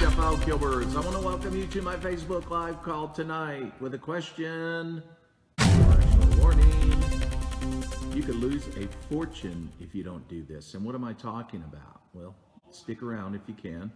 Jeff Al Gilbert. I want to welcome you to my Facebook Live call tonight with a question. Directional warning. You could lose a fortune if you don't do this. And what am I talking about? Well, stick around if you can.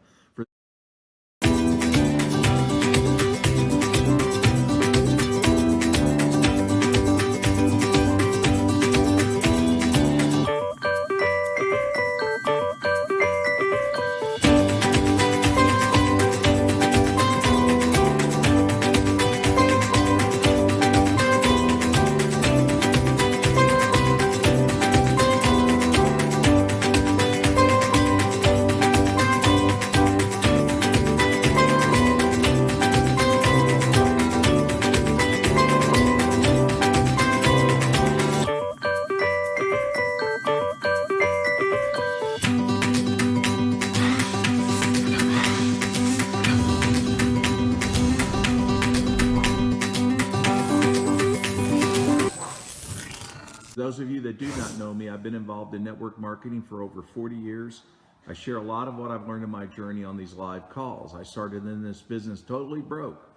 Those of you that do not know me, I've been involved in network marketing for over 40 years. I share a lot of what I've learned in my journey on these live calls. I started in this business totally broke.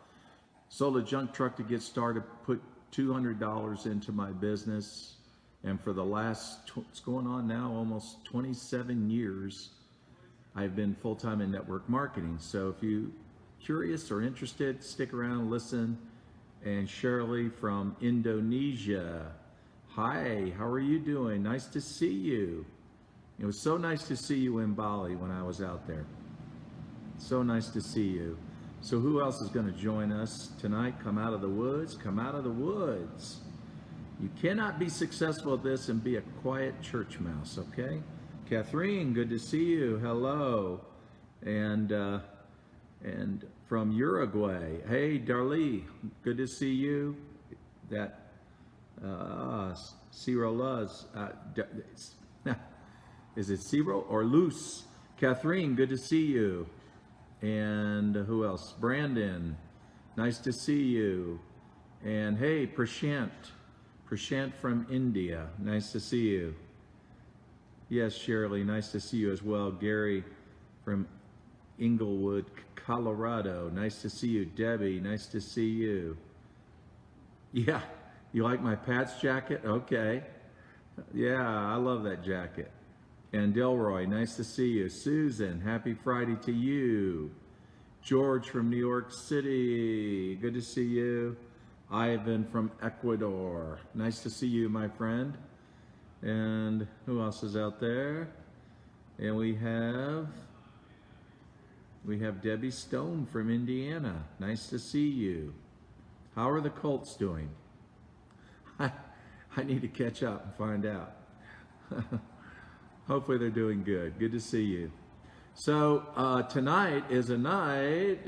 Sold a junk truck to get started, put $200 into my business. And for the last, it's going on now, almost 27 years, I've been full-time in network marketing. So if you're curious or interested, stick around, listen. And Shirley from Indonesia. Hi, how are you doing? Nice to see you. It was so nice to see you in Bali when I was out there. So nice to see you. So who else is going to join us tonight? Come out of the woods. Come out of the woods. You cannot be successful at this and be a quiet church mouse, okay? Catherine, good to see you. Hello. And from Uruguay. Hey, Darlie, good to see you. Ciro Luz. Is it Ciro or Luce? Catherine, good to see you. And who else? Brandon, nice to see you. And hey, Prashant from India, nice to see you. Yes, Shirley, nice to see you as well. Gary from Inglewood, Colorado, nice to see you. Debbie, nice to see you. Yeah. You like my Pat's jacket? Okay. Yeah, I love that jacket. And Delroy, nice to see you. Susan, happy Friday to you. George from New York City, good to see you. Ivan from Ecuador, nice to see you, my friend. And who else is out there? And we have Debbie Stone from Indiana, nice to see you. How are the Colts doing? I need to catch up and find out. Hopefully they're doing good. Good to see you. So tonight is a night.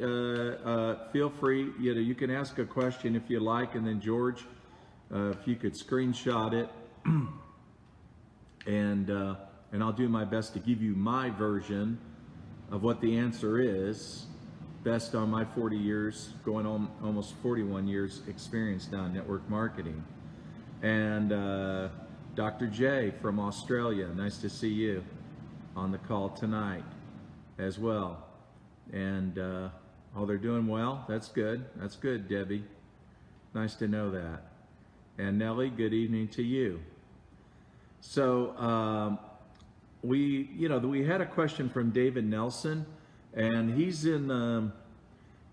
Feel free. You can ask a question if you like, and then George, if you could screenshot it, and I'll do my best to give you my version of what the answer is, based on my 40 years, going on almost 41 years experience now in network marketing. And Dr. J from Australia, nice to see you on the call tonight as well. And oh, they're doing well. That's good. That's good, Debbie. Nice to know that. And Nellie, good evening to you. So we had a question from David Nelson, and he's in.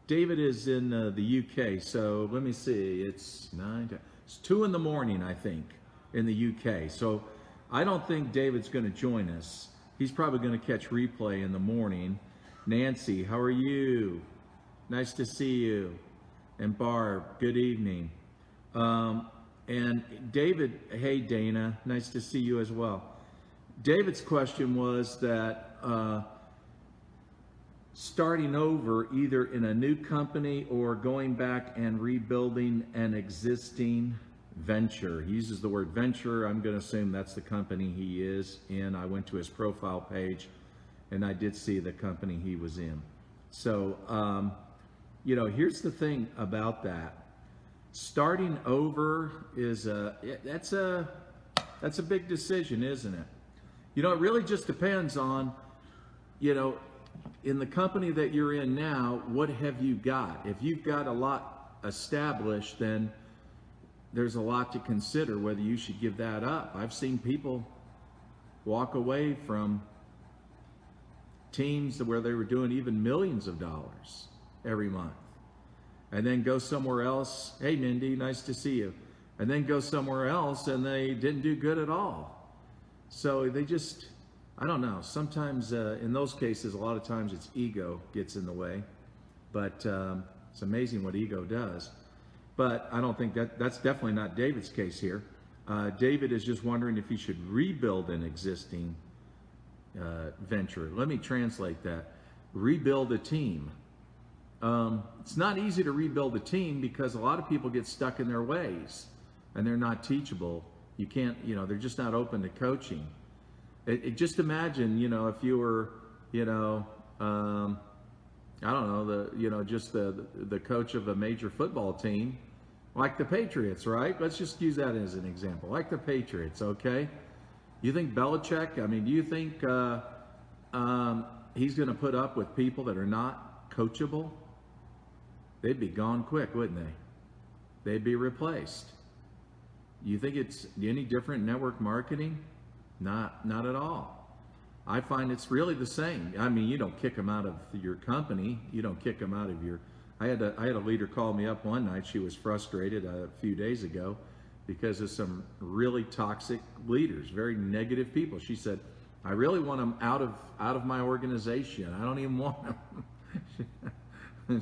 David is in the UK. So let me see. It's 2 in the morning, I think, in the UK. So I don't think David's going to join us. He's probably going to catch replay in the morning. Nancy, how are you? Nice to see you. And Barb, good evening. And David, hey Dana, nice to see you as well. David's question was that starting over either in a new company or going back and rebuilding an existing venture. He uses the word venture. I'm going to assume that's the company he is in. I went to his profile page and I did see the company he was in. So, here's the thing about that. Starting over is that's a big decision, isn't it? It really just depends on, in the company that you're in now, what have you got? If you've got a lot established, then there's a lot to consider whether you should give that up. I've seen people walk away from teams where they were doing even millions of dollars every month, and then go somewhere else. Hey, Mindy, nice to see you. And then go somewhere else and they didn't do good at all. So they just, I don't know. Sometimes in those cases, a lot of times it's ego gets in the way. But it's amazing what ego does. But I don't think that's definitely not David's case here. David is just wondering if he should rebuild an existing venture. Let me translate that. Rebuild a team. It's not easy to rebuild a team because a lot of people get stuck in their ways and they're not teachable. You can't, they're just not open to coaching. Just imagine, if you were, I don't know, just the coach of a major football team, like the Patriots, right? Let's just use that as an example. Like the Patriots, okay? You think Belichick, do you think he's going to put up with people that are not coachable? They'd be gone quick, wouldn't they? They'd be replaced. You think it's any different in network marketing? Not at all. I find it's really the same. You don't kick them out of your company. You don't kick them out of your... I had a leader call me up one night. She was frustrated a few days ago because of some really toxic leaders, very negative people. She said, I really want them out of my organization. I don't even want them.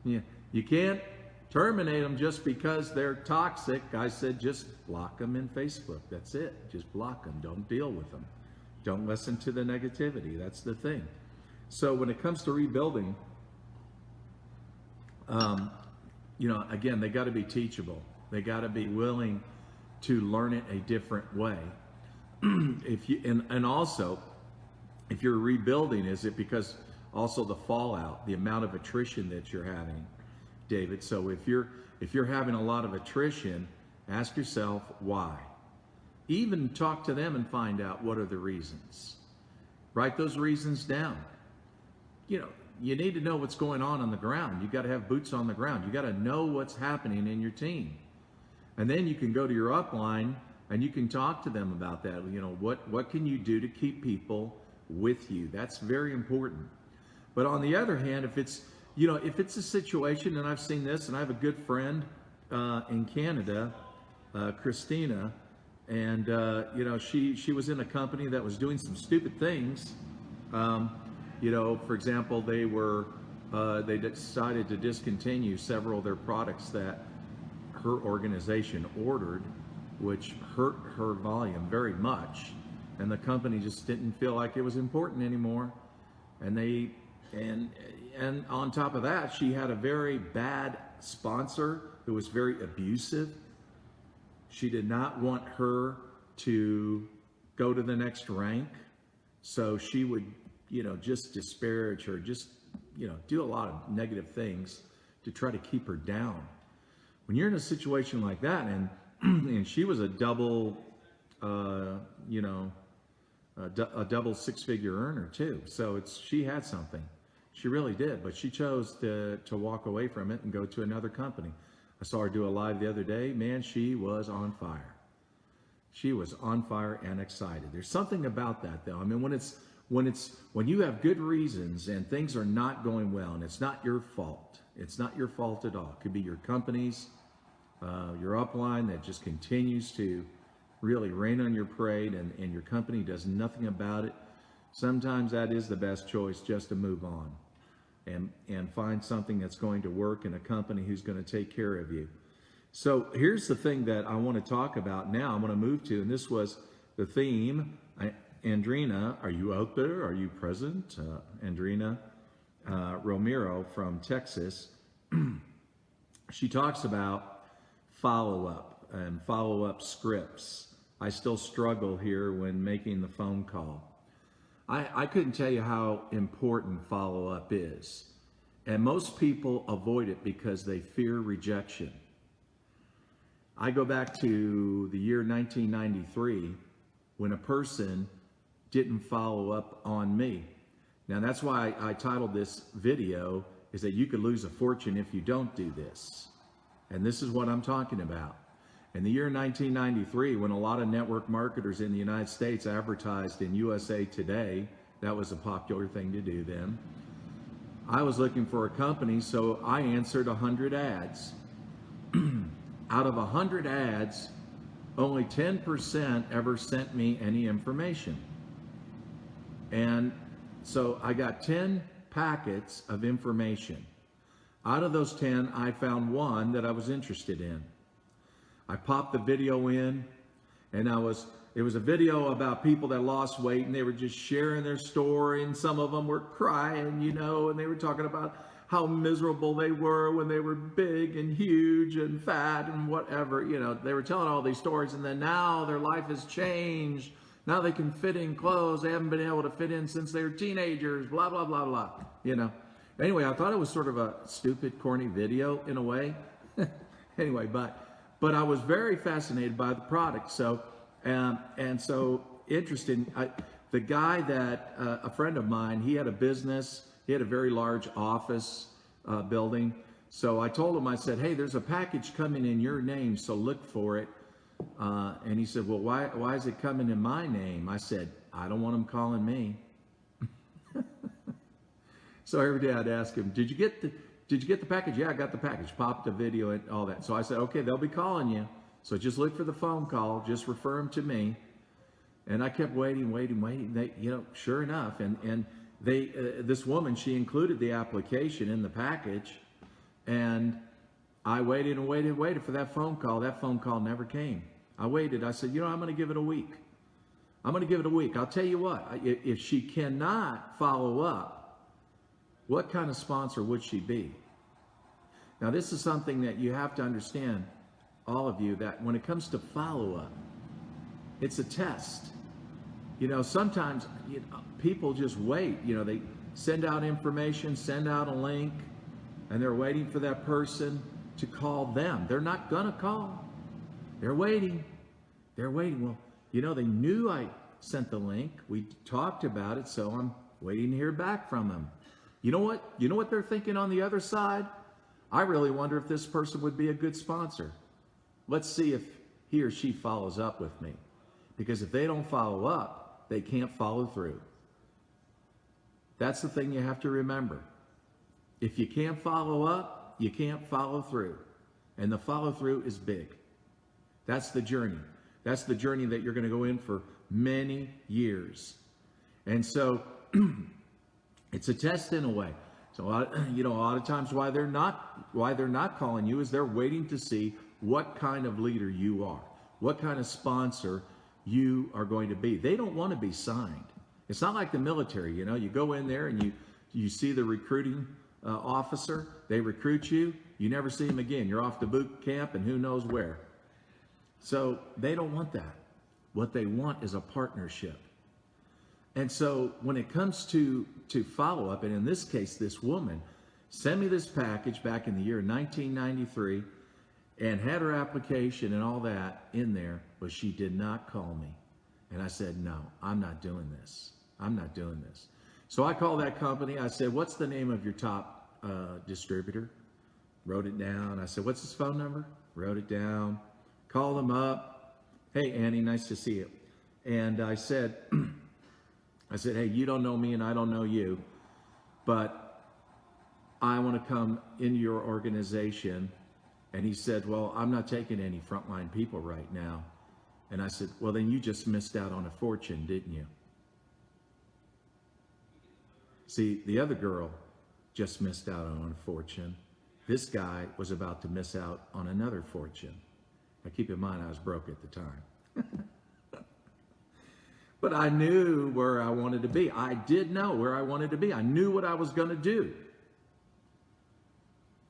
You can't terminate them just because they're toxic. I said, just block them in Facebook. That's it. Just block them. Don't deal with them. Don't listen to the negativity. That's the thing. So when it comes to rebuilding, again, they got to be teachable. They got to be willing to learn it a different way. And also, if you're rebuilding, is it because also the fallout, the amount of attrition that you're having, David? So if you're having a lot of attrition, ask yourself why. Even talk to them and find out what are the reasons. Write those reasons down. You need to know what's going on the ground. You got to have boots on the ground. You got to know what's happening in your team. And then you can go to your upline and you can talk to them about that. What can you do to keep people with you? That's very important. But on the other hand, if it's a situation, and I've seen this, and I have a good friend in Canada, Christina, and she was in a company that was doing some stupid things. For example, they decided to discontinue several of their products that her organization ordered, which hurt her volume very much, and the company just didn't feel like it was important anymore. And on top of that, she had a very bad sponsor who was very abusive. She did not want her to go to the next rank, so she would, just disparage her, just, do a lot of negative things to try to keep her down. When you're in a situation like that, and she was a double, a double six-figure earner too, so she had something. She really did, but she chose to walk away from it and go to another company. I saw her do a live the other day. Man, she was on fire. She was on fire and excited. There's something about that, though. When you have good reasons and things are not going well, and it's not your fault. It's not your fault at all. It could be your company's, your upline that just continues to really rain on your parade, and your company does nothing about it. Sometimes that is the best choice, just to move on and find something that's going to work in a company who's going to take care of you. So here's the thing that I want to talk about now. I'm going to move to, and this was the theme. Andrina, are you out there? Are you present? Andrina Romero from Texas. She talks about follow-up and follow-up scripts. I still struggle here when making the phone call. I couldn't tell you how important follow-up is. And most people avoid it because they fear rejection. I go back to the year 1993 when a person didn't follow up on me. Now that's why I titled this video is that you could lose a fortune if you don't do this. And this is what I'm talking about. In the year 1993, when a lot of network marketers in the United States advertised in USA Today, that was a popular thing to do then. I was looking for a company, so I answered 100 ads. Out of 100 ads, only 10% ever sent me any information. And so I got 10 packets of information. Out of those 10, I found one that I was interested in. I popped the video in, and it was a video about people that lost weight, and they were just sharing their story, and some of them were crying, you know, and they were talking about how miserable they were when they were big and huge and fat and whatever, you know. They were telling all these stories, and then now their life has changed. Now they can fit in clothes they haven't been able to fit in since they were teenagers, blah, blah, blah, blah, you know. Anyway, I thought it was sort of a stupid, corny video in a way. Anyway, but I was very fascinated by the product. So, and so interesting. The guy that, a friend of mine, he had a business. He had a very large office building. So I told him, I said, hey, there's a package coming in your name, so look for it. And he said, well, why is it coming in my name? I said, I don't want him calling me. So every day I'd ask him, did you get the package? Yeah, I got the package. Popped the video and all that. So I said, okay, they'll be calling you. So just look for the phone call. Just refer them to me. And I kept waiting. They, you know, sure enough. And they, this woman, she included the application in the package. And I waited for that phone call. That phone call never came. I waited. I said, you know, I'm going to give it a week. I'll tell you what, if she cannot follow up, what kind of sponsor would she be? Now, this is something that you have to understand, all of you, that when it comes to follow-up, it's a test. You know, sometimes people just wait. You know, they send out information, send out a link, and they're waiting for that person to call them. They're not going to call. They're waiting. Well, you know, they knew I sent the link. We talked about it, so I'm waiting to hear back from them. You know what? You know what they're thinking on the other side? I really wonder if this person would be a good sponsor. Let's see if he or she follows up with me. Because if they don't follow up, they can't follow through. That's the thing you have to remember. If you can't follow up, you can't follow through. And the follow through is big. That's the journey. That's the journey that you're going to go in for many years. And so it's a test in a way. So, you know, a lot of times why they're not calling you is they're waiting to see what kind of leader you are, what kind of sponsor you are going to be. They don't want to be signed. It's not like the military, you know. You go in there and you see the recruiting officer. They recruit you. You never see them again. You're off to boot camp and who knows where. So they don't want that. What they want is a partnership. And so when it comes to follow up, and in this case, this woman sent me this package back in the year 1993 and had her application and all that in there, but she did not call me. And I said, no, I'm not doing this. So I called that company. I said, what's the name of your top distributor? Wrote it down. I said, what's his phone number? Wrote it down. Called them up. Hey, Annie, nice to see you. And I said, hey, you don't know me and I don't know you, but I want to come into your organization. And he said, well, I'm not taking any frontline people right now. And I said, well, then you just missed out on a fortune, didn't you? See, the other girl just missed out on a fortune. This guy was about to miss out on another fortune. Now keep in mind, I was broke at the time. But I knew where I wanted to be. I did know where I wanted to be. I knew what I was going to do.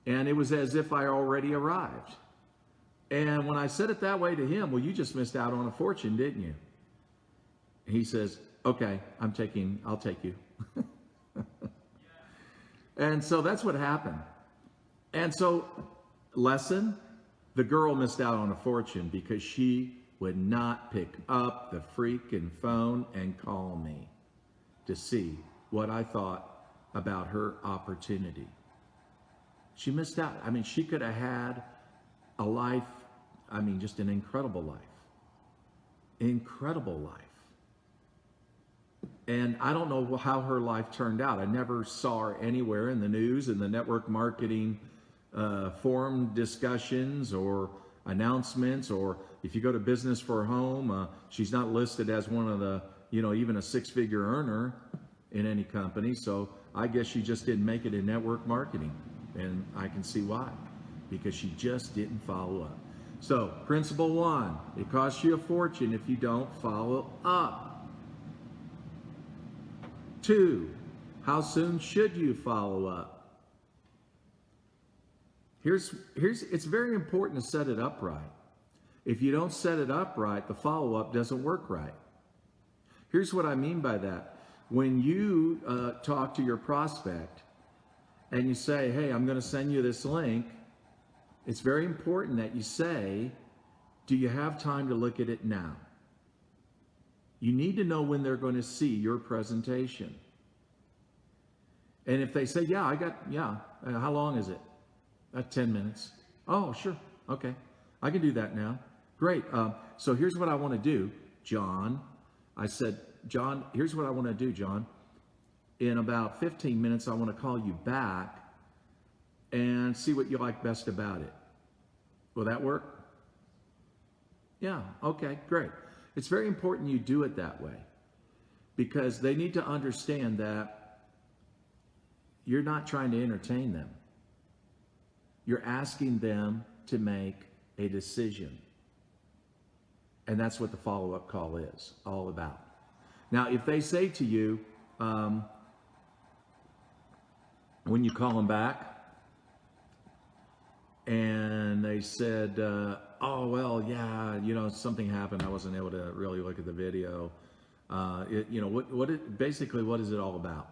And it was as if I already arrived. And when I said it that way to him, well, you just missed out on a fortune, didn't you? He says, okay, I'll take you. And so that's what happened. And so, lesson, the girl missed out on a fortune because she would not pick up the freaking phone and call me to see what I thought about her opportunity. She missed out. I mean, she could have had a life, I mean, just an incredible life. Incredible life. And I don't know how her life turned out. I never saw her anywhere in the news, in the network marketing forum discussions or announcements, or if you go to Business for Home, she's not listed as one of the, even a six-figure earner in any company. So I guess she just didn't make it in network marketing. And I can see why, because she just didn't follow up. So principle one, it costs you a fortune if you don't follow up. Two, how soon should you follow up? It's very important to set it up right. If you don't set it up right, the follow-up doesn't work right. Here's what I mean by that. When you talk to your prospect and you say, hey, I'm going to send you this link, it's very important that you say, do you have time to look at it now? You need to know when they're going to see your presentation. And if they say, yeah, how long is it? 10 minutes. Oh, sure. Okay. I can do that now. Great. So here's what I want to do, John. I said, John, here's what I want to do, John. In about 15 minutes, I want to call you back and see what you like best about it. Will that work? Yeah. Okay, great. It's very important you do it that way, because they need to understand that you're not trying to entertain them. You're asking them to make a decision. And that's what the follow-up call is all about. Now, if they say to you, when you call them back, and they said, oh, well, yeah, something happened. I wasn't able to really look at the video. Basically, what is it all about?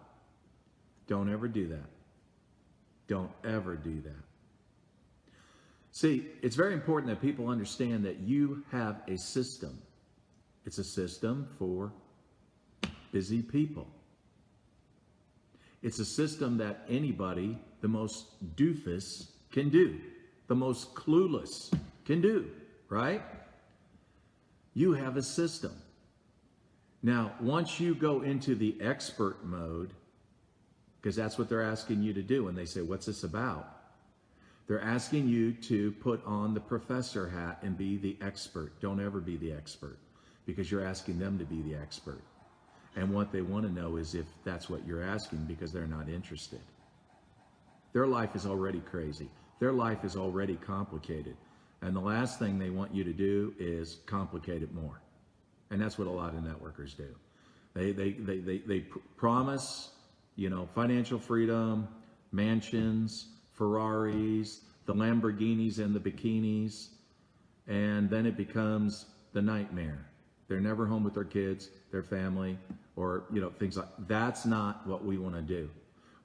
Don't ever do that. Don't ever do that. See, it's very important that people understand that you have a system. It's a system for busy people. It's a system that anybody, the most doofus, can do. The most clueless can do, right? You have a system. Now, once you go into the expert mode, because that's what they're asking you to do when they say, what's this about? They're asking you to put on the professor hat and be the expert. Don't ever be the expert, because you're asking them to be the expert. And what they want to know is if that's what you're asking, because they're not interested. Their life is already crazy. Their life is already complicated. And the last thing they want you to do is complicate it more. And that's what a lot of networkers do. They promise, financial freedom, mansions, Ferraris, the Lamborghinis and the bikinis, and then it becomes the nightmare. They're never home with their kids, their family, or things like that. That's not what we want to do.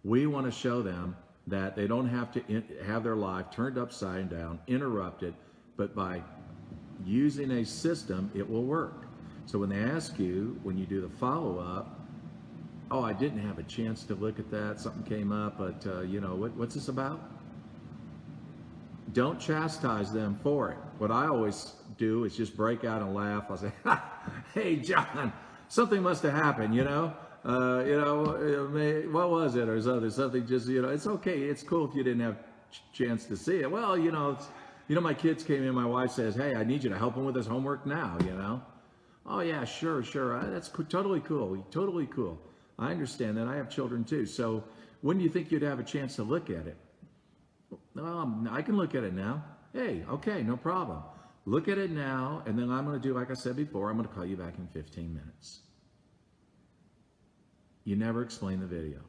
We want to show them that they don't have to have their life turned upside down, interrupted, but by using a system, it will work. So when they ask you, when you do the follow-up, oh, I didn't have a chance to look at that, something came up, but what's this about? Don't chastise them for it. What I always do is just break out and laugh. I'll say, hey, John, something must have happened, what was it? Or something just, it's okay. It's cool if you didn't have a chance to see it. Well, my kids came in, my wife says, hey, I need you to help them with his homework now, Oh yeah, sure. That's totally cool. Totally cool. I understand that. I have children too. So when do you think you'd have a chance to look at it? I can look at it now. Hey, okay, no problem. Look at it now, and then I'm going to do, like I said before, I'm going to call you back in 15 minutes. You never explain the video.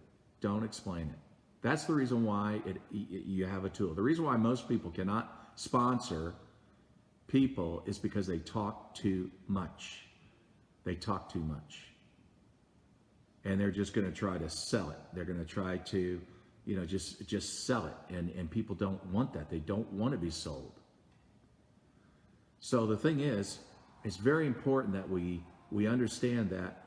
Don't explain it. That's the reason why you have a tool. The reason why most people cannot sponsor people is because they talk too much. They talk too much. And they're just going to try to sell it. They're going to try to, just sell it. And people don't want that. They don't want to be sold. So the thing is, it's very important that we understand that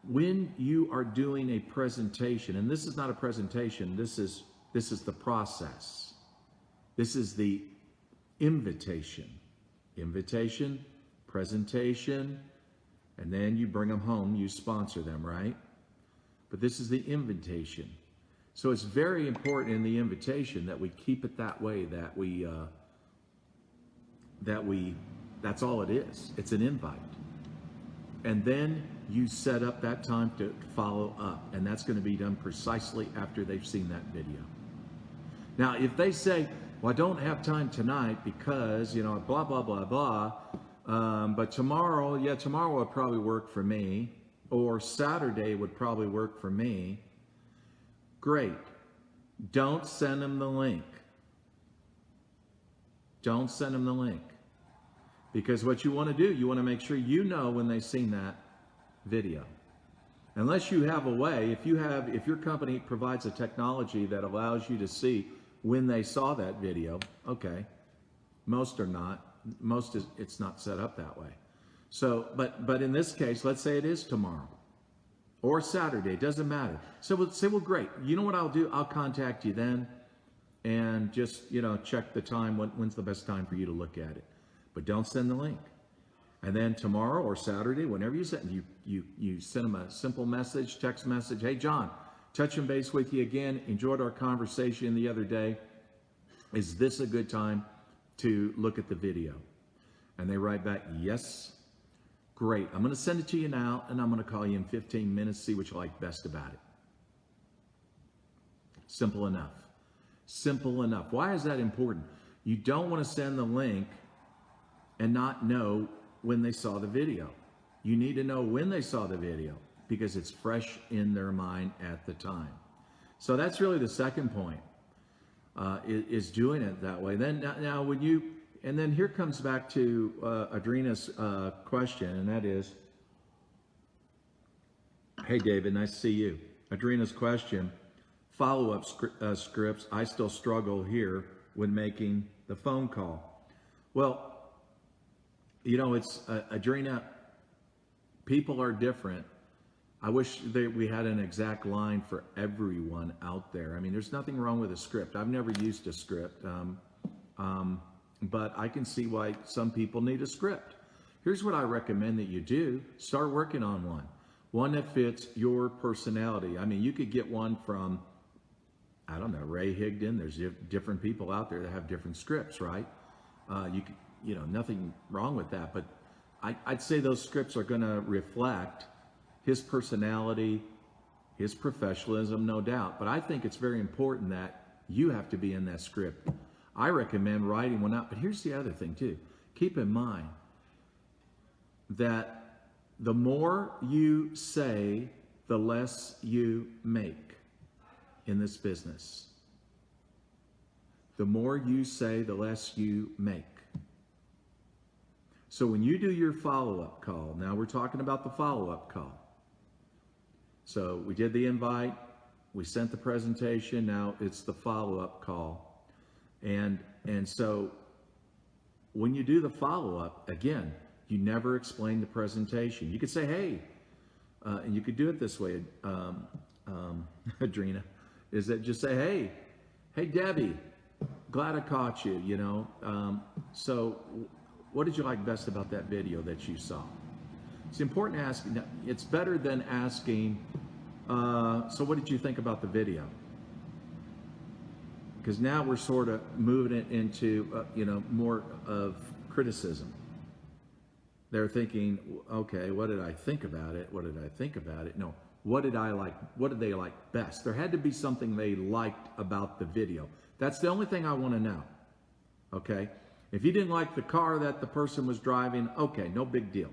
when you are doing a presentation, and this is not a presentation, this is the process. This is the invitation. Invitation, presentation, and then you bring them home, you sponsor them, right? But this is the invitation. So it's very important in the invitation that we keep it that way, that's all it is. It's an invite. And then you set up that time to follow up, and that's going to be done precisely after they've seen that video. Now, if they say, well, I don't have time tonight because, blah, blah, blah, blah, but tomorrow would probably work for me, or Saturday would probably work for me, great. Don't send them the link. Don't send them the link. Because what you want to do, you want to make sure you know when they've seen that video. Unless you have a way, if your company provides a technology that allows you to see when they saw that video, okay. Most are not. It's not set up that way. So, but in this case, let's say it is tomorrow or Saturday, it doesn't matter. So we'll say, well, great. You know what I'll do? I'll contact you then and just, check the time. When's the best time for you to look at it? But don't send the link. And then tomorrow or Saturday, whenever you send, you send them a simple message, text message. Hey, John, touching base with you again. Enjoyed our conversation the other day. Is this a good time to look at the video? And they write back, yes. Great. I'm going to send it to you now, and I'm going to call you in 15 minutes, see what you like best about it. Simple enough. Simple enough. Why is that important? You don't want to send the link and not know when they saw the video. You need to know when they saw the video because it's fresh in their mind at the time. So that's really the second point, is doing it that way. Then now when you, and then here comes back to Adrina's question, and that is, hey David, nice to see you. Adrina's question, follow-up scripts, I still struggle here when making the phone call. Well, it's Adrina, people are different. I wish we had an exact line for everyone out there. I mean, there's nothing wrong with a script. I've never used a script, but I can see why some people need a script. Here's what I recommend that you do. Start working on one that fits your personality. I mean, you could get one from, I don't know, Ray Higdon. There's different people out there that have different scripts, right? You could, nothing wrong with that, but I'd say those scripts are going to reflect his personality, his professionalism, no doubt. But I think it's very important that you have to be in that script. I recommend writing one out. But here's the other thing too. Keep in mind that the more you say, the less you make in this business. The more you say, the less you make. So when you do your follow-up call, now we're talking about the follow-up call. So we did the invite, we sent the presentation, now it's the follow-up call. And so when you do the follow-up, again, you never explain the presentation. You could say, hey, and you could do it this way, Adrina, is that just say, hey Debbie, glad I caught you, so what did you like best about that video that you saw? It's important to ask. It's better than asking, so what did you think about the video? Because now we're sort of moving it into, more of criticism. They're thinking, okay, what did I think about it? What did I think about it? No, what did I like? What did they like best? There had to be something they liked about the video. That's the only thing I want to know, okay? If you didn't like the car that the person was driving, okay, no big deal.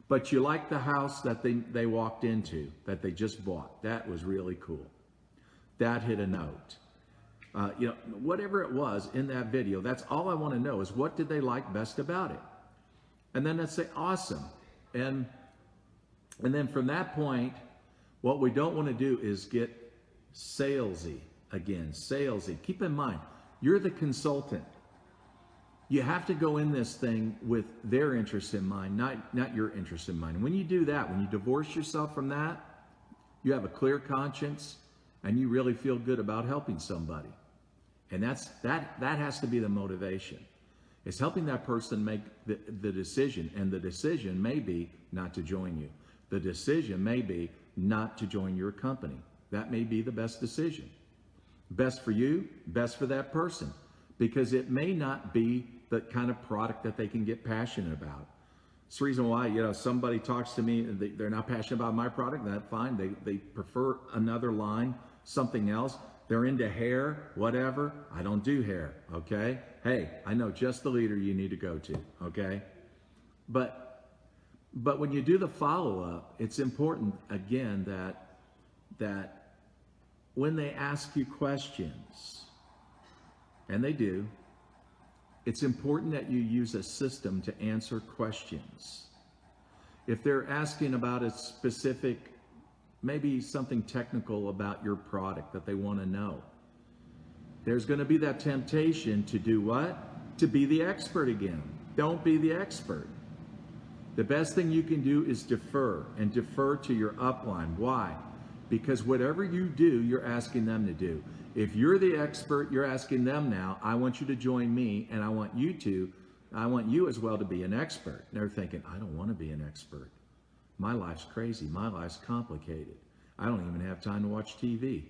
But you liked the house that they walked into, that they just bought. That was really cool. That hit a note. Whatever it was in that video, that's all I want to know is what did they like best about it? And then let's say, awesome. And then from that point, what we don't want to do is get salesy again, salesy. Keep in mind, you're the consultant. You have to go in this thing with their interest in mind, not your interest in mind. When you do that, when you divorce yourself from that, you have a clear conscience, and you really feel good about helping somebody. And that has to be the motivation. It's helping that person make the decision, and the decision may be not to join you. The decision may be not to join your company. That may be the best decision. Best for you, best for that person, because it may not be the kind of product that they can get passionate about. It's the reason why, somebody talks to me and they're not passionate about my product. That's fine. They prefer another line, something else. They're into hair, whatever. I don't do hair, okay? Hey, I know just the leader you need to go to, okay? But when you do the follow-up, it's important, again, that when they ask you questions, and they do, it's important that you use a system to answer questions. If they're asking about a specific, maybe something technical about your product that they want to know, there's going to be that temptation to do what? To be the expert again. Don't be the expert. The best thing you can do is defer, and defer to your upline. Why? Because whatever you do, you're asking them to do. If you're the expert, you're asking them now, I want you to join me, and I want you as well to be an expert. And they're thinking, I don't want to be an expert. My life's crazy. My life's complicated. I don't even have time to watch TV.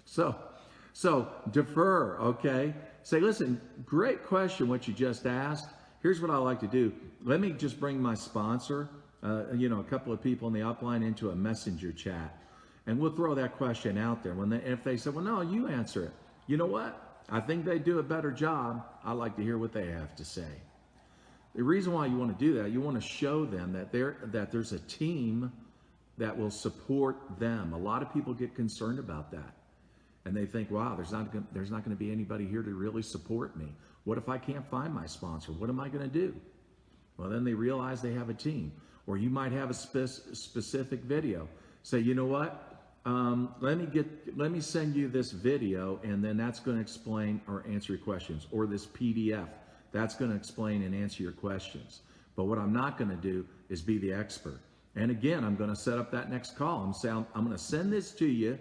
So defer, okay? Say, listen, great question what you just asked. Here's what I like to do. Let me just bring my sponsor, a couple of people in the upline into a messenger chat. And we'll throw that question out there. If they say, well, no, you answer it. You know what? I think they do a better job. I like to hear what they have to say. The reason why you want to do that, you want to show them that there's a team that will support them. A lot of people get concerned about that. And they think, wow, there's not going to be anybody here to really support me. What if I can't find my sponsor? What am I going to do? Well, then they realize they have a team. Or you might have a specific video. Say, you know what? Let me send you this video, and then that's going to explain or answer your questions. Or this PDF, that's going to explain and answer your questions. But what I'm not going to do is be the expert. And again, I'm going to set up that next call. I'm going to send this to you.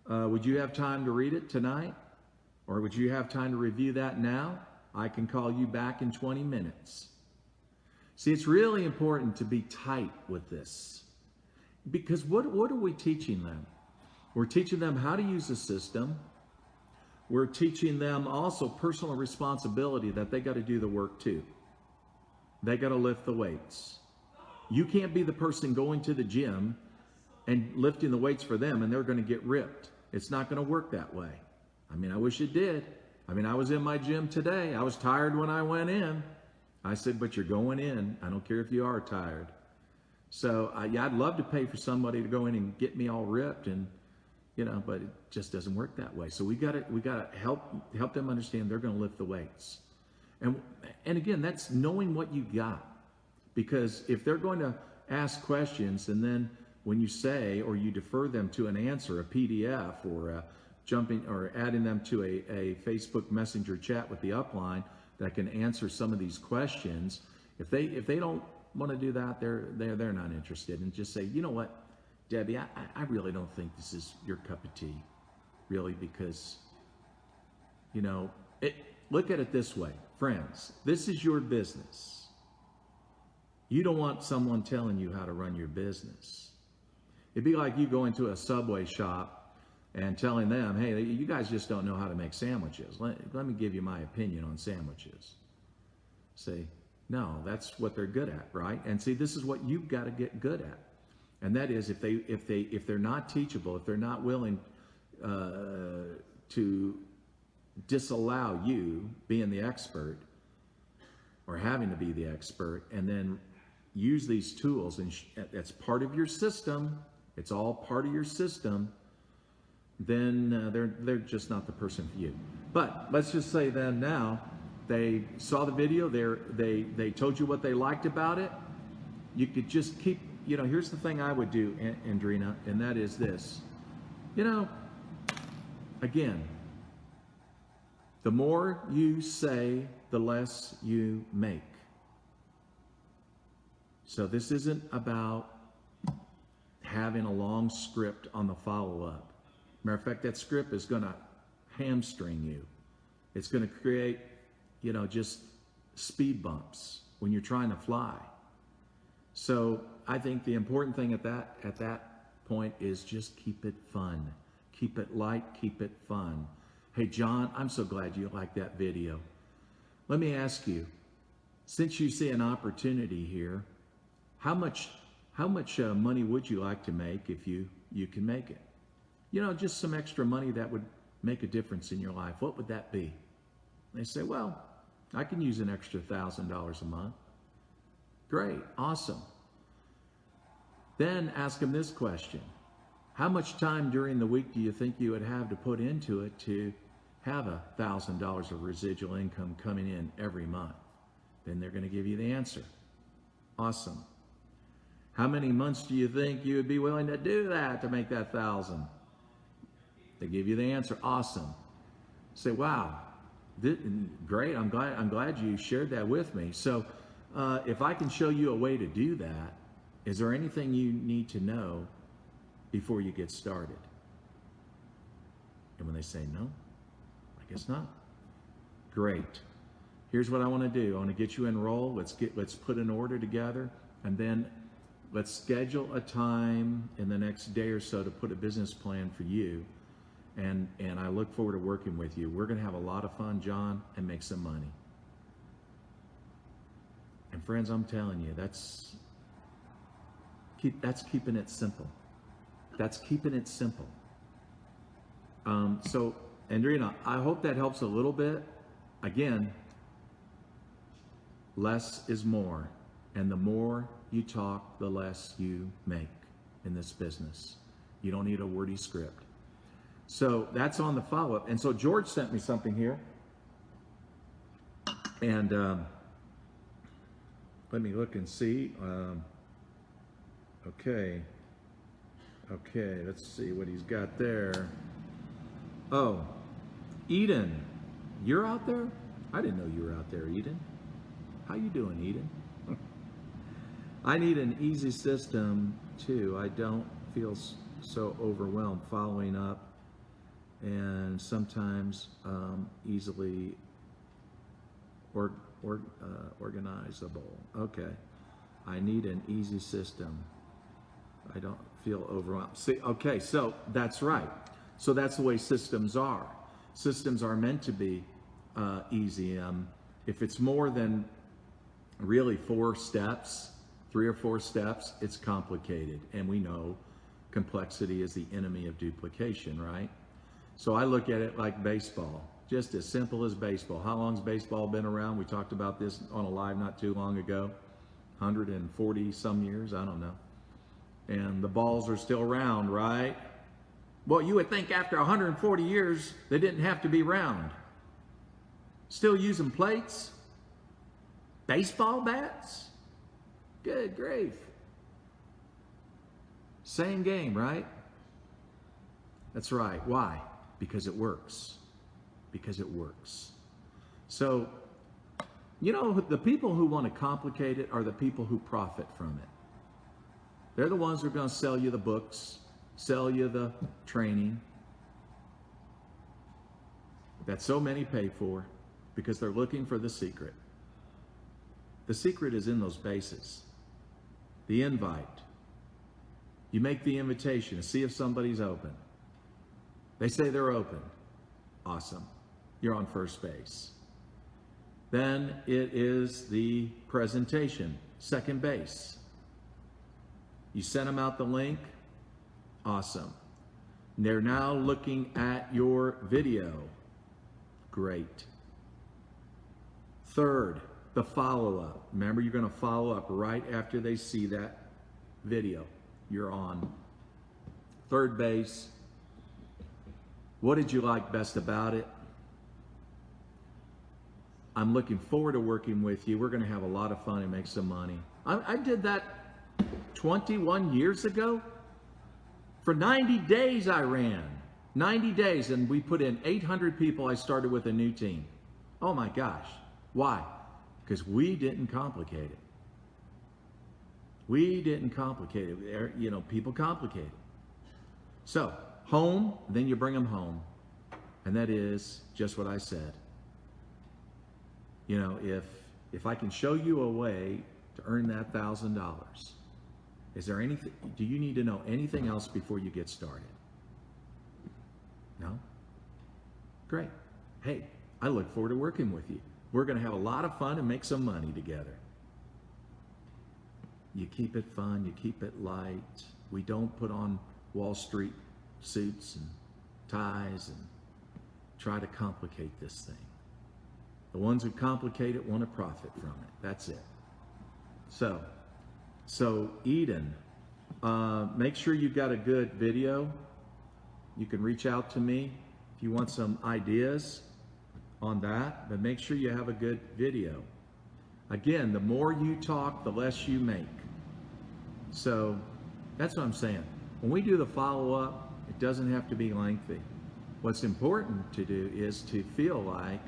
Would you have time to read it tonight? Or would you have time to review that now? I can call you back in 20 minutes. See, it's really important to be tight with this. Because what are we teaching them? We're teaching them how to use the system. We're teaching them also personal responsibility, that they got to do the work too. They got to lift the weights. You can't be the person going to the gym and lifting the weights for them and they're going to get ripped. It's not going to work that way. I wish it did. I was in my gym today. I was tired when I went in. I said, but you're going in. I don't care if you are tired. So I'd love to pay for somebody to go in and get me all ripped, but it just doesn't work that way. So we got to help them understand they're going to lift the weights. And again, that's knowing what you got. Because if they're going to ask questions, and then when you say, or you defer them to an answer, a PDF, or adding them to a Facebook Messenger chat with the upline that can answer some of these questions, if they don't want to do that, they're not interested. And just say, you know what, Debbie, I really don't think this is your cup of tea, really, because look at it this way, friends. This is your business. You don't want someone telling you how to run your business. It'd be like you going to a Subway shop and telling them, hey, you guys just don't know how to make sandwiches. Let me give you my opinion on sandwiches. Say, no, that's what they're good at, right? And see, this is what you've got to get good at. And that is, if they're not teachable, if they're not willing to disallow you being the expert or having to be the expert, and then use these tools, and that's part of your system, it's all part of your system, then they're just not the person for you. But let's just say then now they saw the video, they told you what they liked about it. You could just keep, here's the thing I would do, Andrina, and that is this. Again, the more you say, the less you make. So this isn't about having a long script on the follow-up. Matter of fact, that script is going to hamstring you. It's going to create, just speed bumps when you're trying to fly. So I think the important thing at that point is just keep it fun. Keep it light, keep it fun. Hey, John, I'm so glad you liked that video. Let me ask you, since you see an opportunity here, how much money would you like to make if you can make it? Just some extra money that would make a difference in your life. What would that be? They say, well, I can use an extra $1,000 a month. Great, awesome. Then ask them this question. How much time during the week do you think you would have to put into it to have $1,000 of residual income coming in every month? Then they're going to give you the answer. Awesome. How many months do you think you would be willing to do that to make that 1,000? They give you the answer. Awesome. Say, wow, great. I'm glad you shared that with me. So if I can show you a way to do that, is there anything you need to know before you get started? And when they say no, I guess not. Great. Here's what I want to do. I want to get you enrolled. Let's put an order together, and then let's schedule a time in the next day or so to put a business plan for you. And I look forward to working with you. We're going to have a lot of fun, John, and make some money. And friends, I'm telling you, that's keeping it simple. That's keeping it simple. So, Andrina, I hope that helps a little bit. Again, less is more. And the more you talk, the less you make in this business. You don't need a wordy script. So that's on the follow-up. And so George sent me something here. And let me look and see. Okay, let's see what he's got there. Oh, Eden, you're out there? I didn't know you were out there, Eden. How you doing, Eden? I need an easy system too. I don't feel so overwhelmed following up, and sometimes easily organizable. Okay, I need an easy system. I don't feel overwhelmed. See, okay, so that's right. So that's the way systems are. Systems are meant to be easy. If it's more than really 4 steps, 3 or 4 steps, it's complicated. And we know complexity is the enemy of duplication, right? So I look at it like baseball, just as simple as baseball. How long's baseball been around? We talked about this on a live not too long ago. 140 some years, I don't know. And the balls are still round, right? Well, you would think after 140 years, they didn't have to be round. Still using plates? Baseball bats? Good grief. Same game, right? That's right. Why? Because it works. Because it works. So, the people who want to complicate it are the people who profit from it. They're the ones who are going to sell you the books, sell you the training that so many pay for because they're looking for the secret. The secret is in those bases. The invite. You make the invitation to see if somebody's open. They say they're open. Awesome. You're on first base. Then it is the presentation, second base. You send them out the link. Awesome. They're now looking at your video. Great. Third, the follow-up. Remember, you're going to follow up right after they see that video. You're on. Third base. What did you like best about it? I'm looking forward to working with you. We're going to have a lot of fun and make some money. I did that 21 years ago. For 90 days I ran. 90 days, and we put in 800 people. I started with a new team. Oh my gosh. Why? Because we didn't complicate it. We didn't complicate it. You know, people complicate it. So, home, then you bring them home. And that is just what I said. You know, if I can show you a way to earn that $1,000, is there anything, do you need to know anything else before you get started? No? Great. Hey, I look forward to working with you. We're going to have a lot of fun and make some money together. You keep it fun, you keep it light. We don't put on Wall Street suits and ties and try to complicate this thing. The ones who complicate it want to profit from it. That's it. So Eden, make sure you've got a good video. You can reach out to me if you want some ideas on that, but make sure you have a good video. Again, the more you talk, the less you make. So that's what I'm saying. When we do the follow-up, it doesn't have to be lengthy. What's important to do is to feel like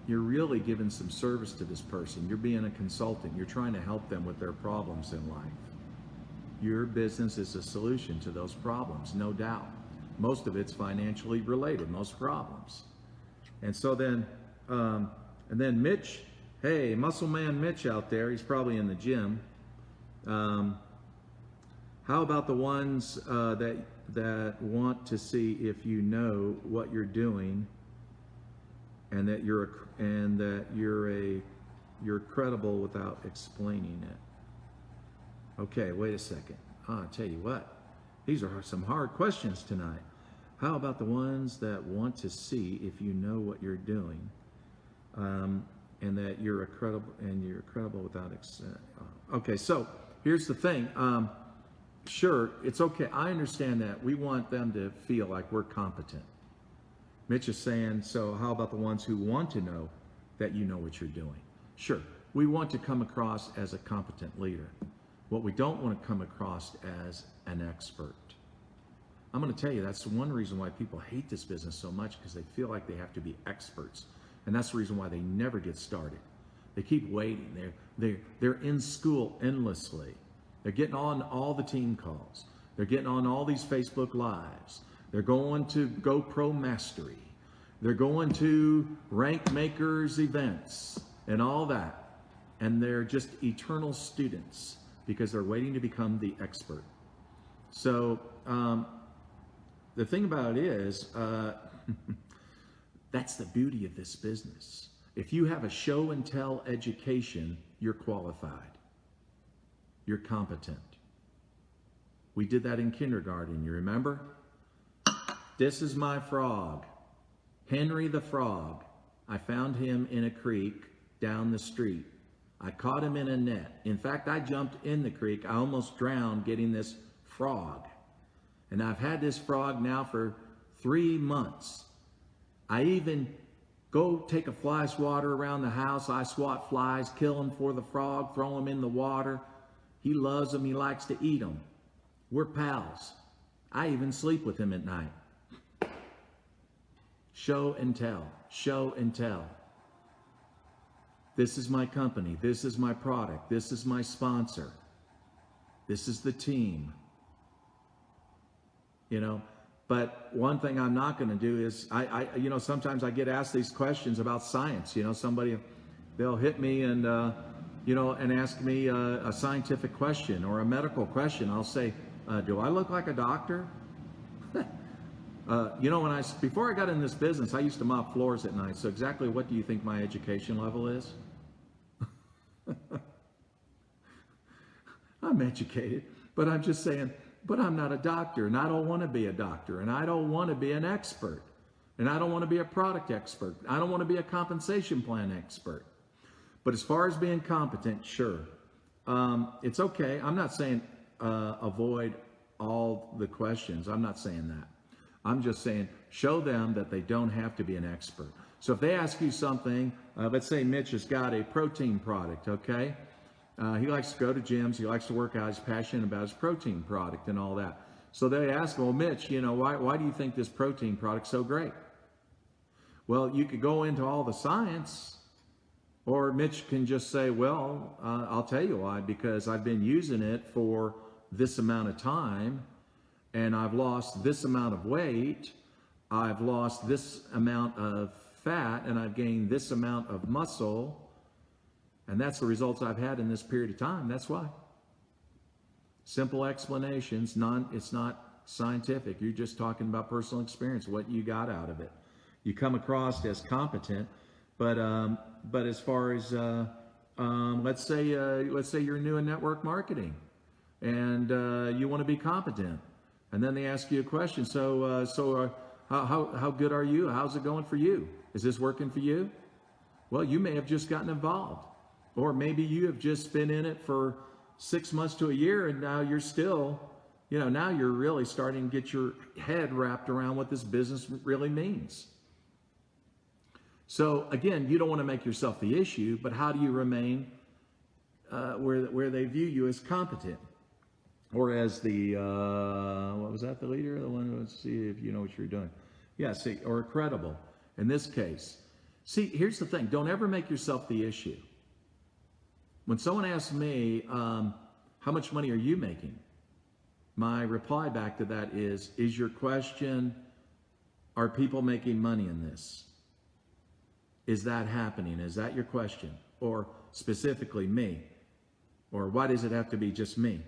you're really giving some service to this person. You're being a consultant. You're trying to help them with their problems in life. Your business is a solution to those problems, no doubt. Most of it's financially related, most problems. And so then, and then Mitch, hey, Muscle Man Mitch out there, he's probably in the gym. How about the ones that want to see if you know what you're doing and that you're credible without explaining it? Okay, wait a second. I'll tell you what, these are some hard questions tonight. How about the ones that want to see if you know what you're doing, and that you're credible without okay, so here's the thing. Sure, it's okay. I understand that. We want them to feel like we're competent. Mitch is saying, so how about the ones who want to know that you know what you're doing? Sure, we want to come across as a competent leader. What we don't want to come across as an expert. I'm going to tell you, that's one reason why people hate this business so much, because they feel like they have to be experts. And that's the reason why they never get started. They keep waiting. They're in school endlessly. They're getting on all the team calls. They're getting on all these Facebook Lives. They're going to GoPro Mastery. They're going to Rank Makers events and all that. And they're just eternal students because they're waiting to become the expert. So the thing about it is, that's the beauty of this business. If you have a show and tell education, you're qualified. You're competent. We did that in kindergarten, you remember? This is my frog, Henry the Frog. I found him in a creek down the street. I caught him in a net. In fact, I jumped in the creek. I almost drowned getting this frog. And I've had this frog now for 3 months. I even go take a fly swatter around the house. I swat flies, kill them for the frog, throw them in the water. He loves them. He likes to eat them. We're pals. I even sleep with him at night. Show and tell. Show and tell. This is my company. This is my product. This is my sponsor. This is the team. You know, but one thing I'm not going to do is, you know, sometimes I get asked these questions about science. You know, somebody, they'll hit me and, you know, and ask me a scientific question or a medical question. I'll say, do I look like a doctor? You know, before I got in this business, I used to mop floors at night. So exactly what do you think my education level is? I'm educated, but I'm just saying, but I'm not a doctor, and I don't want to be a doctor, and I don't want to be an expert, and I don't want to be a product expert. I don't want to be a compensation plan expert. But as far as being competent, sure. It's okay. I'm not saying avoid all the questions. I'm not saying that. I'm just saying show them that they don't have to be an expert. So if they ask you something, let's say Mitch has got a protein product, okay? He likes to go to gyms. He likes to work out. He's passionate about his protein product and all that. So they ask, well, Mitch, you know, why do you think this protein product's so great? Well, you could go into all the science, Or Mitch can just say, well, I'll tell you why, because I've been using it for this amount of time and I've lost this amount of weight, I've lost this amount of fat, and I've gained this amount of muscle, and that's the results I've had in this period of time. That's why. Simple explanations, it's not scientific. You're just talking about personal experience, what you got out of it. You come across as competent, but as far as let's say you're new in network marketing, and you want to be competent, and then they ask you a question. How good are you? How's it going for you? Is this working for you? Well, you may have just gotten involved, or maybe you have just been in it for 6 months to a year, and now you're still, now you're really starting to get your head wrapped around what this business really means. So again, you don't want to make yourself the issue, but how do you remain where they view you as competent, or as the what was that, the leader, the one? Let's see if you know what you're doing. Yeah, see, or credible in this case. See, here's the thing: don't ever make yourself the issue. When someone asks me, how much money are you making? My reply back to that is your question, are people making money in this? Is that happening? Is that your question? Or specifically me? Or why does it have to be just me?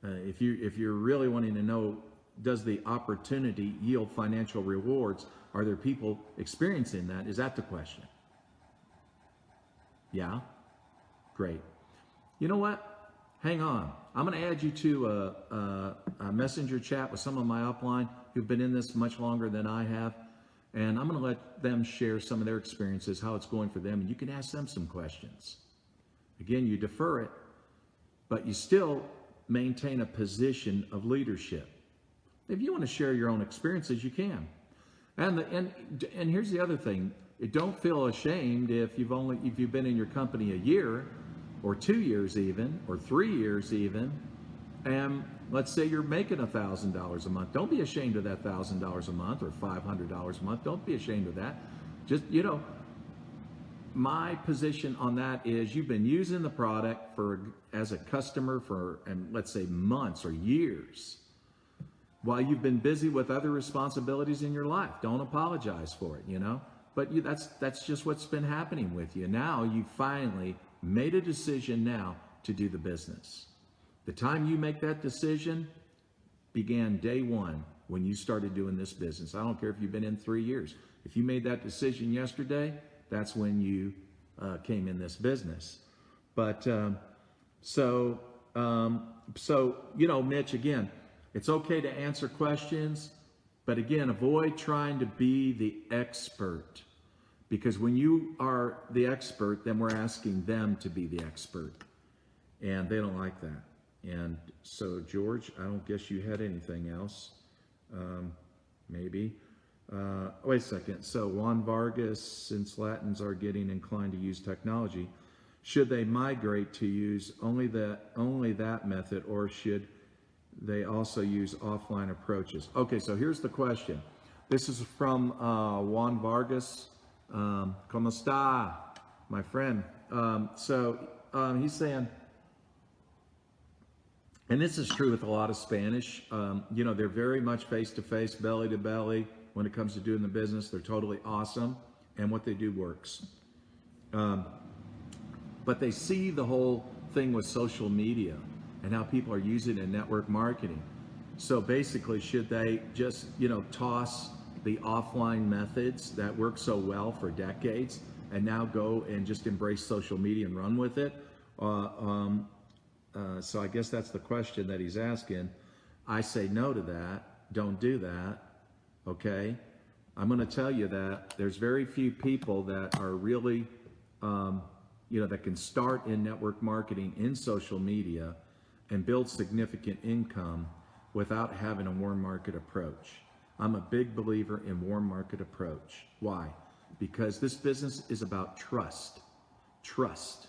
If you're really wanting to know, does the opportunity yield financial rewards? Are there people experiencing that? Is that the question? Yeah? Great. You know what? Hang on. I'm going to add you to a messenger chat with some of my upline who've been in this much longer than I have. And I'm going to let them share some of their experiences, how it's going for them. And you can ask them some questions. Again, you defer it, but you still maintain a position of leadership. If you want to share your own experiences, you can. And here's the other thing. Don't feel ashamed if you've been in your company a year or 2 years even, or 3 years even, and let's say you're making $1,000 a month. Don't be ashamed of that $1,000 a month or $500 a month. Don't be ashamed of that. Just, my position on that is you've been using the product as a customer for, and let's say months or years, while you've been busy with other responsibilities in your life. Don't apologize for it, But that's just what's been happening with you. Now you finally made a decision now to do the business. The time you make that decision began day one when you started doing this business. I don't care if you've been in 3 years. If you made that decision yesterday, that's when you came in this business. But Mitch, again, it's okay to answer questions, but again, avoid trying to be the expert. Because when you are the expert, then we're asking them to be the expert. And they don't like that. And so, George, I don't guess you had anything else. Maybe. Wait a second. So, Juan Vargas, since Latins are getting inclined to use technology, should they migrate to use only that method, or should they also use offline approaches? Okay, so here's the question. This is from Juan Vargas. ¿Cómo está, my friend? He's saying, and this is true with a lot of Spanish, they're very much face-to-face, belly-to-belly when it comes to doing the business. They're totally awesome, and what they do works. But they see the whole thing with social media and how people are using it in network marketing. So basically, should they just, toss the offline methods that work so well for decades and now go and just embrace social media and run with it? So I guess that's the question that he's asking. I say no to that. Don't do that. Okay? I'm going to tell you that there's very few people that are really, that can start in network marketing in social media and build significant income without having a warm market approach. I'm a big believer in warm market approach. Why? Because this business is about trust. Trust.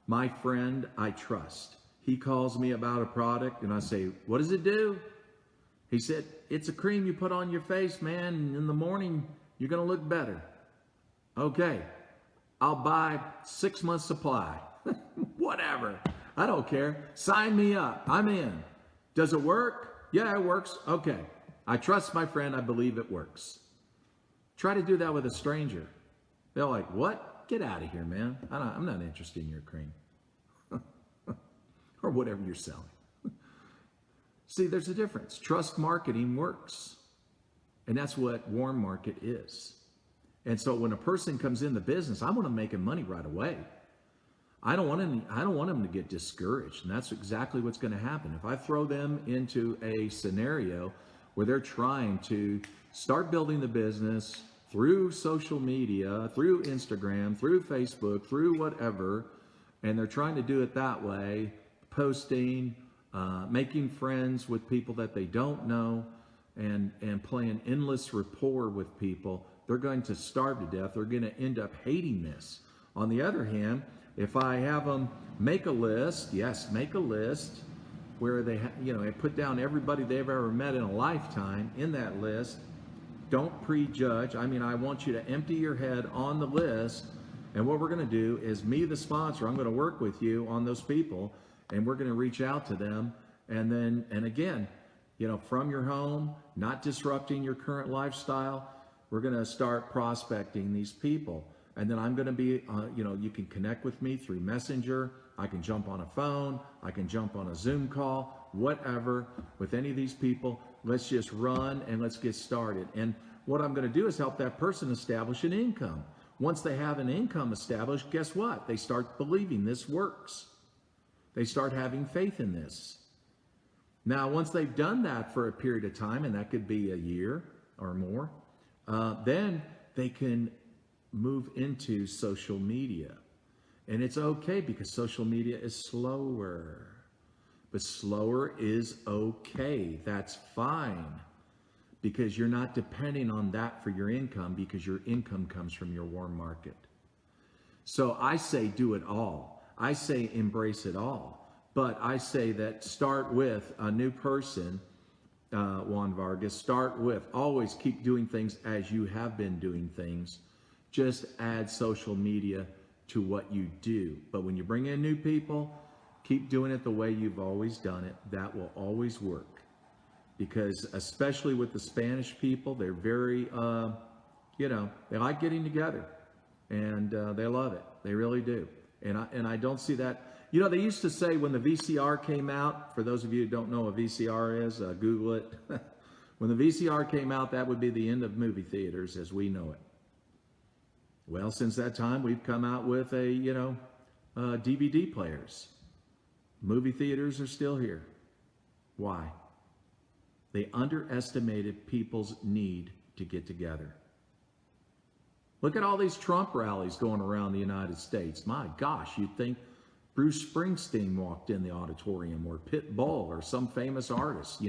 My friend, I trust. He calls me about a product and I say, what does it do? He said, it's a cream you put on your face, man. In the morning, you're going to look better. Okay. I'll buy 6 months supply. Whatever. I don't care. Sign me up. I'm in. Does it work? Yeah, it works. Okay. I trust my friend. I believe it works. Try to do that with a stranger. They're like, what? Get out of here, man. I'm not interested in your cream. Or whatever you're selling. See, there's a difference. Trust marketing works. And that's what warm market is. And so when a person comes in the business, I want to make him money right away. I don't want them to get discouraged. And that's exactly what's going to happen. If I throw them into a scenario where they're trying to start building the business through social media, through Instagram, through Facebook, through whatever, and they're trying to do it that way, posting, making friends with people that they don't know, and playing endless rapport with people, they're going to starve to death. They're going to end up hating this. On the other hand, if I have them make a list, make a list where they put down everybody they've ever met in a lifetime in that list. Don't prejudge. I mean, I want you to empty your head on the list. And what we're going to do is, me, the sponsor, I'm going to work with you on those people, and we're going to reach out to them. And again, from your home, not disrupting your current lifestyle, we're going to start prospecting these people. And then I'm going to be, you can connect with me through Messenger. I can jump on a phone. I can jump on a Zoom call, whatever, with any of these people. Let's just run and let's get started. And what I'm going to do is help that person establish an income. Once they have an income established, guess what? They start believing this works. They start having faith in this. Now, once they've done that for a period of time, and that could be a year or more, then they can move into social media. And it's okay, because social media is slower. But slower is okay. That's fine. Because you're not depending on that for your income, because your income comes from your warm market. So I say do it all. I say embrace it all. But I say that start with a new person, Juan Vargas. Start with, always keep doing things as you have been doing things. Just add social media to what you do. But when you bring in new people, keep doing it the way you've always done it. That will always work. Because especially with the Spanish people, they're very, they like getting together, and they love it. They really do. And I don't see that. They used to say when the VCR came out, for those of you who don't know what a VCR is, Google it. When the VCR came out, that would be the end of movie theaters as we know it. Well, since that time, we've come out with DVD players. Movie theaters are still here. Why? They underestimated people's need to get together. Look at all these Trump rallies going around the United States. My gosh, you'd think Bruce Springsteen walked in the auditorium, or Pitbull, or some famous artist,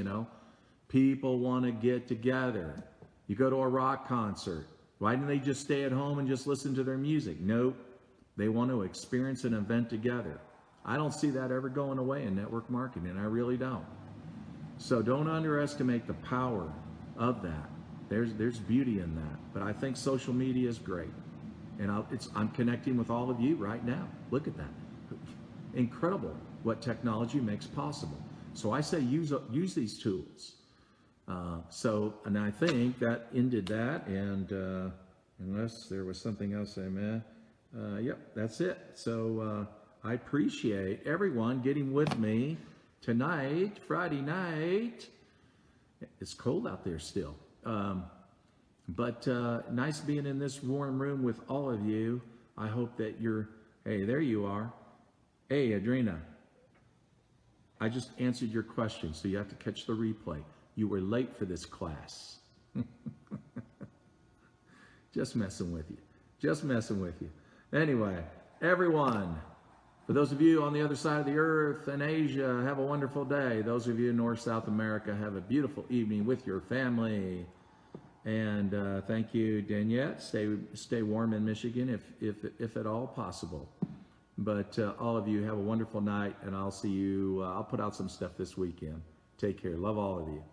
People want to get together. You go to a rock concert. Why didn't they just stay at home and just listen to their music? Nope. They want to experience an event together. I don't see that ever going away in network marketing. I really don't. So don't underestimate the power of that. There's beauty in that. But I think social media is great. And I'm connecting with all of you right now. Look at that. Incredible what technology makes possible. So I say use these tools. And I think that ended that. And unless there was something else I meant, yep, that's it. So I appreciate everyone getting with me tonight, Friday night. It's cold out there still. But nice being in this warm room with all of you. I hope that hey, there you are. Hey, Adrena. I just answered your question, so you have to catch the replay. You were late for this class. Just messing with you. Anyway, everyone, for those of you on the other side of the earth in Asia, have a wonderful day. Those of you in North, South America, have a beautiful evening with your family. And thank you, Daniette. Stay warm in Michigan if at all possible. But all of you have a wonderful night, and I'll see you. I'll put out some stuff this weekend. Take care. Love all of you.